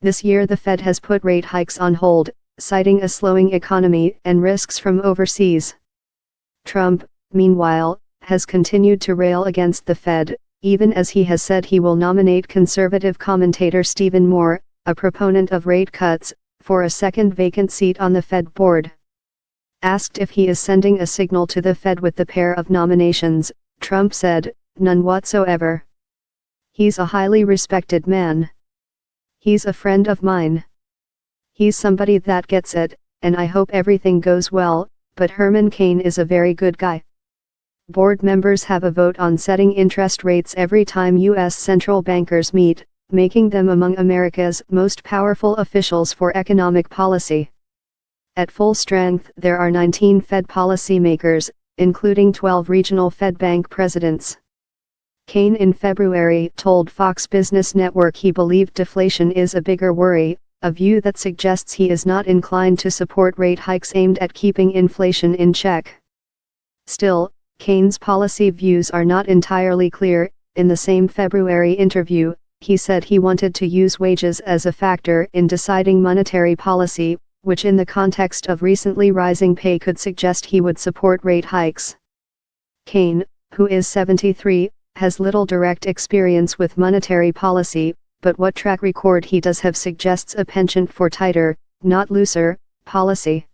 This year the Fed has put rate hikes on hold, citing a slowing economy and risks from overseas. Trump, meanwhile, has continued to rail against the Fed, even as he has said he will nominate conservative commentator Stephen Moore, a proponent of rate cuts, for a second vacant seat on the Fed board. Asked if he is sending a signal to the Fed with the pair of nominations, Trump said, "None whatsoever. He's a highly respected man. He's a friend of mine. He's somebody that gets it, and I hope everything goes well, but Herman Cain is a very good guy." Board members have a vote on setting interest rates every time U.S. central bankers meet, making them among America's most powerful officials for economic policy. At full strength, there are 19 Fed policymakers, including 12 regional Fed bank presidents. Cain in February told Fox Business Network he believed deflation is a bigger worry, a view that suggests he is not inclined to support rate hikes aimed at keeping inflation in check. Still, Cain's policy views are not entirely clear. In the same February interview, he said he wanted to use wages as a factor in deciding monetary policy, which in the context of recently rising pay could suggest he would support rate hikes. Cain, who is 73, has little direct experience with monetary policy, but what track record he does have suggests a penchant for tighter, not looser, policy.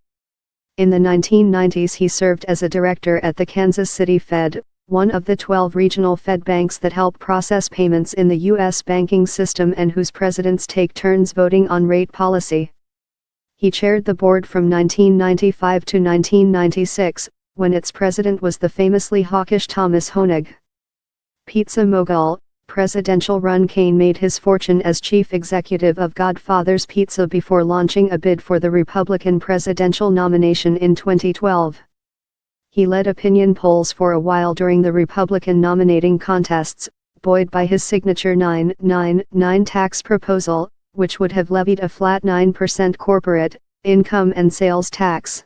In the 1990s he served as a director at the Kansas City Fed, one of the 12 regional Fed banks that help process payments in the U.S. banking system and whose presidents take turns voting on rate policy. He chaired the board from 1995 to 1996, when its president was the famously hawkish Thomas Hoenig. Pizza mogul, presidential-run Cain made his fortune as chief executive of Godfather's Pizza before launching a bid for the Republican presidential nomination in 2012. He led opinion polls for a while during the Republican nominating contests, buoyed by his signature 999 tax proposal, which would have levied a flat 9% corporate, income and sales tax.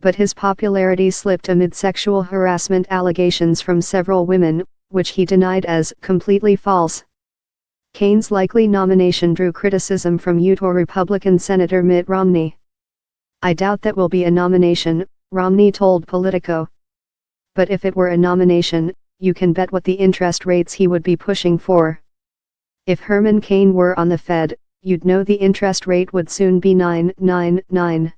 But his popularity slipped amid sexual harassment allegations from several women, which he denied as completely false. Cain's likely nomination drew criticism from Utah Republican Senator Mitt Romney. "I doubt that will be a nomination," Romney told Politico. "But if it were a nomination, you can bet what the interest rates he would be pushing for. If Herman Cain were on the Fed, you'd know the interest rate would soon be 999.